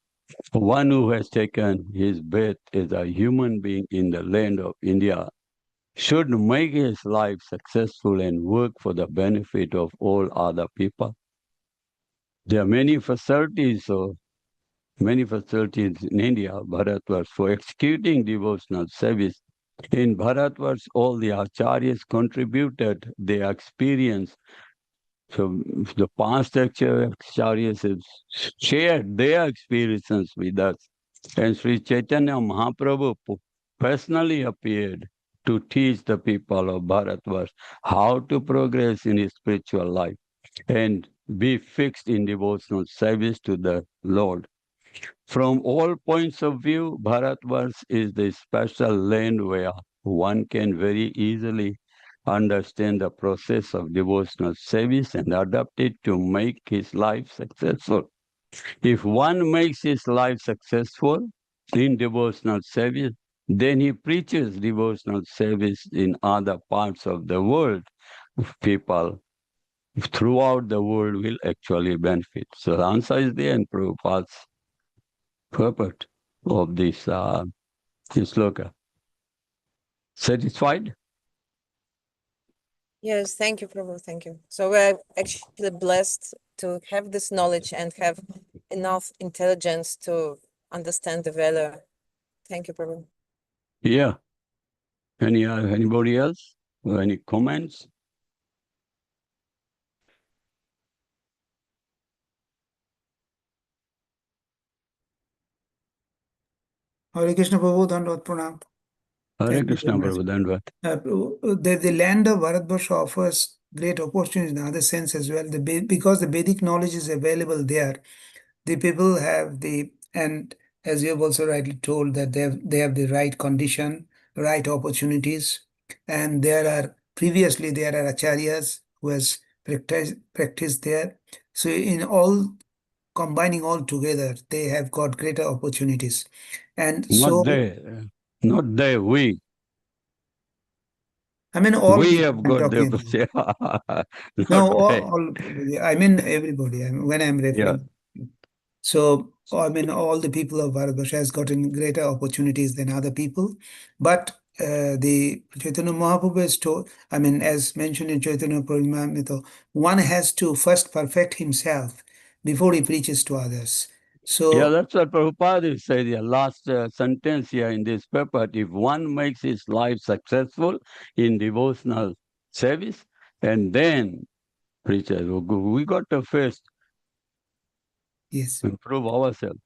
One who has taken his birth as a human being in the land of India should make his life successful and work for the benefit of all other people. There are many facilities in India, Bharatvarsh, for executing devotional service. In Bharatvarsh, all the acharyas contributed their experience. So the past acharyas have shared their experiences with us. And Sri Chaitanya Mahaprabhu personally appeared to teach the people of Bharatvarsh how to progress in his spiritual life and be fixed in devotional service to the Lord. From all points of view, Bharatvarsh is the special land where one can very easily understand the process of devotional service and adapt it to make his life successful. If one makes his life successful in devotional service, then he preaches devotional service in other parts of the world. People throughout the world will actually benefit. So the answer is there in Prabhupada's purport of this sloka. Satisfied? Yes, thank you, Prabhu. Thank you. So we're actually blessed to have this knowledge and have enough intelligence to understand the value. Thank you, Prabhu. Yeah. Anybody else? Any comments? हरे कृष्ण प्रभु, धन्यवाद, प्रणाम। Hare Thank you Krishna, very much. Prabhu. Dandavat. Prabhu, the land of Bharatvarsha offers great opportunities in other sense as well. Because the Vedic knowledge is available there, the people have and as you have also rightly told, that they have the right condition, right opportunities, and previously there are acharyas who has practiced there. So in all combining all together, they have got greater opportunities. And Not so, they, not they, we. I mean, all We people have I'm got the, talking. not No, they. I mean everybody. When I'm Yeah. referring. So, I mean, all the people of Bharatvarsha has gotten greater opportunities than other people. But the Chaitanya Mahaprabhu has told, I mean, as mentioned in Chaitanya Pramamrita, one has to first perfect himself before he preaches to others. Yeah, So, that's what Prabhupada said. The last sentence here in this paper. If one makes his life successful in devotional service, and then preaches, we got to first yes, improve ourselves.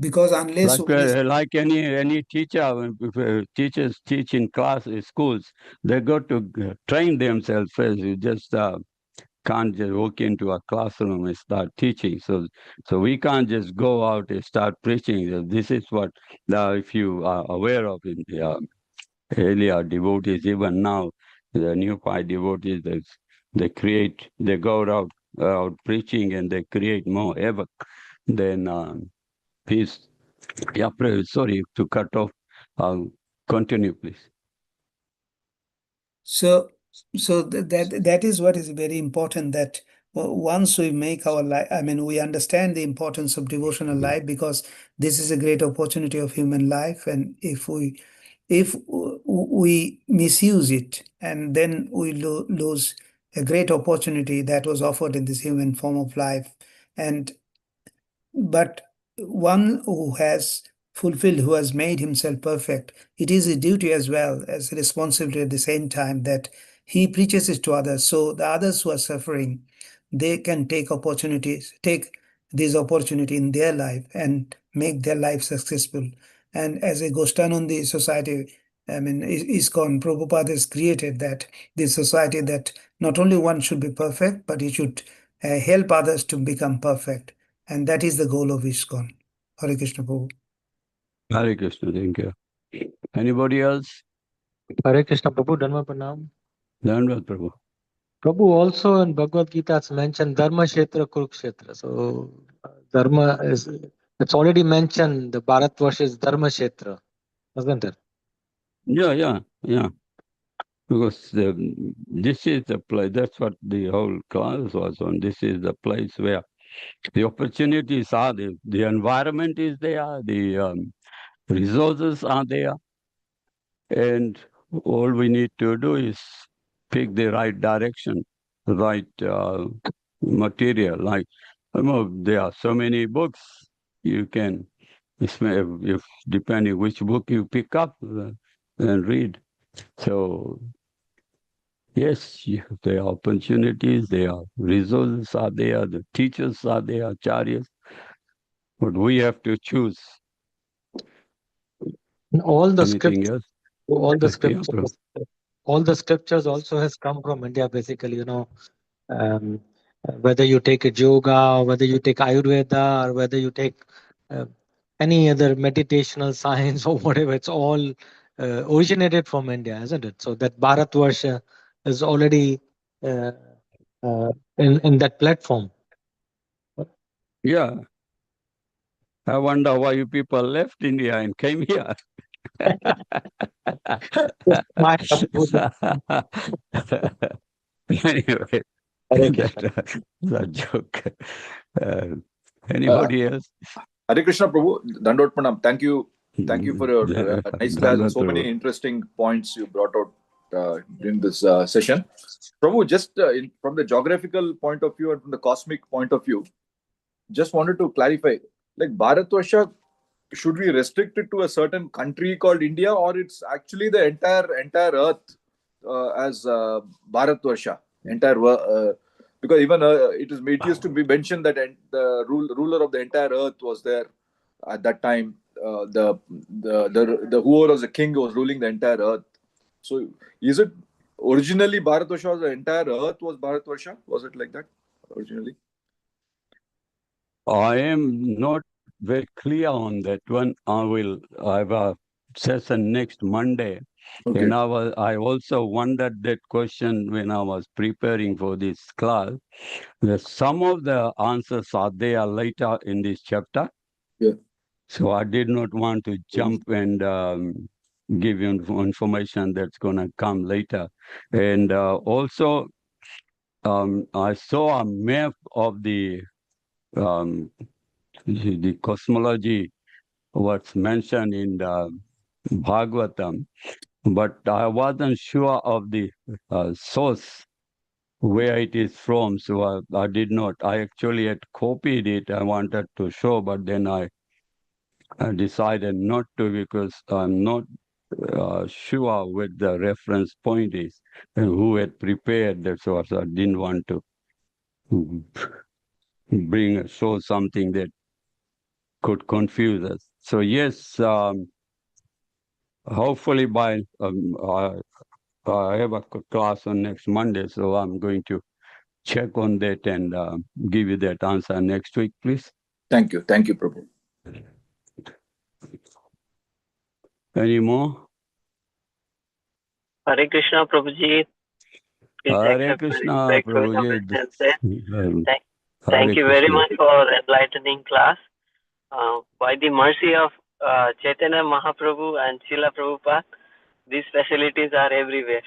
because unless Like one is, like any teacher, if teachers teach in schools, they got to train themselves first. You just can't just walk into a classroom and start teaching. So we can't just go out and start preaching. This is what, if you are aware of in the earlier devotees, even now, the new five devotees, they go out preaching and they create more havoc than peace. Yeah, sorry to cut off. Continue, please. so that is what is very important, that once we make our life, I mean, we understand the importance of devotional life, because this is a great opportunity of human life, and if we misuse it, and then we lose a great opportunity that was offered in this human form of life. And but one who has fulfilled, who has made himself perfect, it is a duty as well as a responsibility at the same time, that he preaches it to others. So the others who are suffering, they can take this opportunity in their life and make their life successful. And as a Goshanandi society, I mean, ISKCON, Prabhupada has created that this society, that not only one should be perfect, but he should help others to become perfect. And that is the goal of ISKCON. Hare Krishna Prabhu. Hare Krishna, thank you. Anybody else? Hare Krishna, Prabhu. Dhanma Pranam. Dhanavad, Prabhu. Prabhu also in Bhagavad Gita it's mentioned Dharma Kshetra Kurukshetra. So Dharma it's already mentioned the Bharatvarsha is Dharma Kshetra, isn't it? Yeah. Because this is the place, that's what the whole class was on. This is the place where the opportunities are there, the environment is there, the resources are there, and all we need to do is pick the right direction, right material. Like, there are so many books you can, if depending which book you pick up and read. So yes, there are opportunities, there are resources are there, the teachers are there, acharyas, but we have to choose. And all the Anything scripts, else? all the Yeah, bro. scriptures, all the scriptures also has come from India, basically, um, whether you take a yoga, whether you take Ayurveda, or whether you take uh, any other meditational science or whatever, it's all originated from India, isn't it? So that Bharatvarsha is already uh, in that platform. Yeah. I wonder why you people left India and came here. Just my Anyway, Hare Krishna. that's a joke. Uh, Uh, anybody else? Hare Krishna Prabhu, Dandot Pranam. Thank you for your nice class and Dhanavad, so many Prabhu. interesting points you brought out during this session. Prabhu, just from the geographical point of view and from the cosmic point of view, just wanted to clarify, like Bharatvarsha, should we restrict it to a certain country called India, or it's actually the entire Earth as Bharatvarsha, because even it used to be mentioned that the ruler of the entire Earth was there at that time. the whoever was the king was ruling the entire earth. So is it originally Bharatvarsha was the entire earth was Bharatvarsha? Was it like that originally? I am not very clear on that one. I have a session next Monday. Okay. And I also wondered that question when I was preparing for this class. Some of the answers are there later in this chapter. Yeah. So I did not want to jump and give you information that's going to come later. And also, I saw a map of um, the cosmology, what's mentioned in the Bhagavatam, but I wasn't sure of the source where it is from, so I did not. I actually had copied it. I wanted to show, but then I decided not to because I'm not sure what the reference point is and who had prepared that source. I didn't want to show something that could confuse us. So yes, hopefully by I have a class on next Monday, so I'm going to check on that and give you that answer next week, please. Thank you, Prabhu. Any more? Hare Krishna, Prabhuji. Please Hare accept my Krishna, respectful Prabhuji. obeisances. Hare Thank you very Krishna. much for enlightening class. By the mercy of Chaitanya Mahaprabhu and Srila Prabhupada, these facilities are everywhere.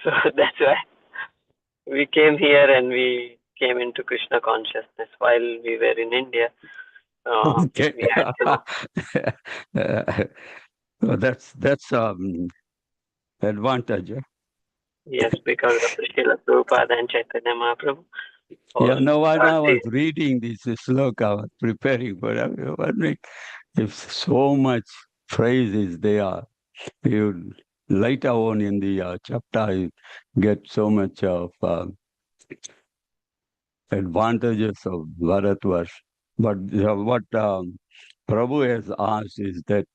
So that's why we came here and we came into Krishna consciousness while we were in India. Okay. We had Well, that's advantage. yes, because of the Srila Prabhupada and Chaitanya Mahaprabhu. Yeah, no, when I was the- reading this sloka, I was preparing for it. I was wondering if so much praise is there. You later on in the chapter, you get so much of advantages of Bharatvarsh. But what Prabhu has asked is that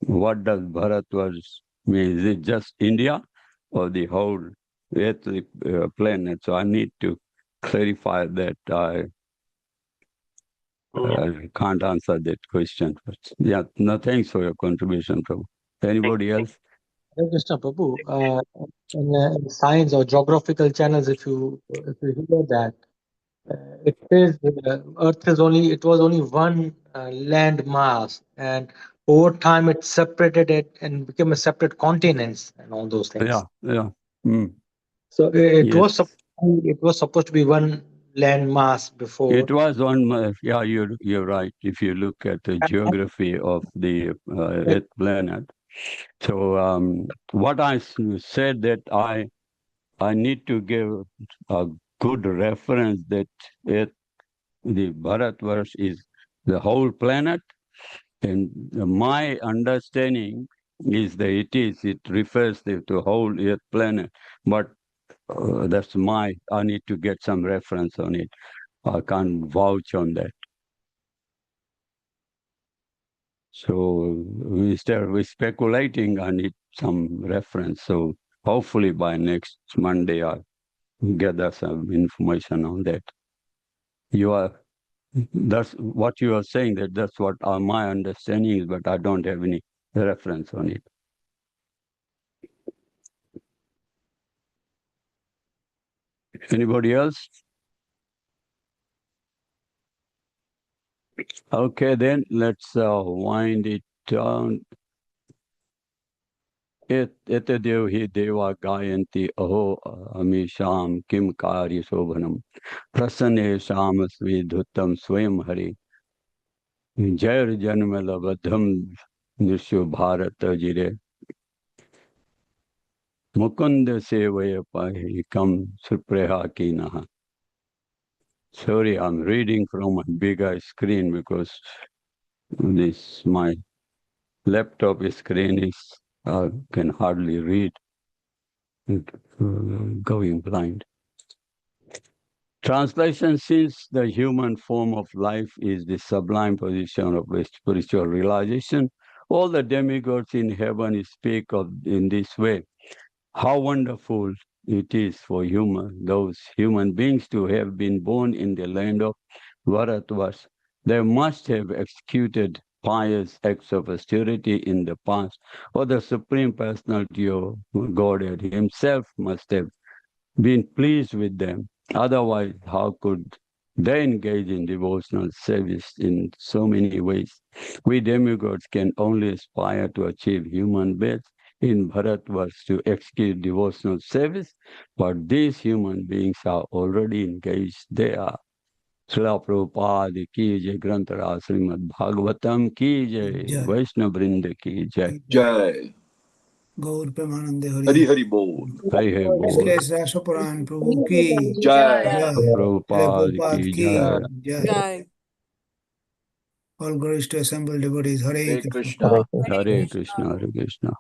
what does Bharatvarsh mean? Is it just India or the whole earthly planet? So I need to clarify that. I can't answer that question. But yeah, no, thanks for your contribution, Prabhu. Anybody else? Hare Krishna, Prabhu. In science or geographical channels, if you hear that, it says it was only one land mass, and over time it separated it and became a separate continents and all those things. Yeah. Mm. So it Yes. was supposed to be one land mass before. It was on, yeah, you're right. If you look at the geography of the Earth planet. So what I said that I need to give a good reference that the Bharatvarsh is the whole planet. And my understanding is that it refers to the whole Earth planet. But I need to get some reference on it. I can't vouch on that. So instead of speculating, I need some reference. So hopefully by next Monday, I'll gather some information on that. That's what you are saying, that's what my understanding is, but I don't have any reference on it. Anybody else? Okay, then let's wind it down. Etadev hi deva gayanti aho amisham kim karya shobhanam prasane shamas vidhutam swayam hari jair janmala badham nishu bharat jire mukund sevaya pahikam supreha kinaha. Sorry, I'm reading from a bigger screen because my laptop screen is can hardly read. Going blind. Translation: since the human form of life is the sublime position of spiritual realization, all the demigods in heaven speak of in this way. How wonderful it is for those human beings to have been born in the land of Bharatvarsha. They must have executed pious acts of austerity in the past, or the Supreme Personality of Godhead Himself must have been pleased with them. Otherwise, how could they engage in devotional service in so many ways? We demigods can only aspire to achieve human best in Bharatvarsha to execute devotional service, but these human beings are already engaged there. Srila Prabhupada ki jai, Granthara Srimad Bhagavatam ki jai, Jai. Vaishnava Vrinda ki jai. Jai. Gaur Premanande Hari Hari. Hari Bol. Hari Hari Bol. Iskes Rasaparayan Prabhu ki Jai. Jai. Prabhupada Prabhupada ki ki jai. Jai. Jai. All glories to assembled devotees. Hare Hare Krishna. Krishna. Hare Krishna, Hare Krishna.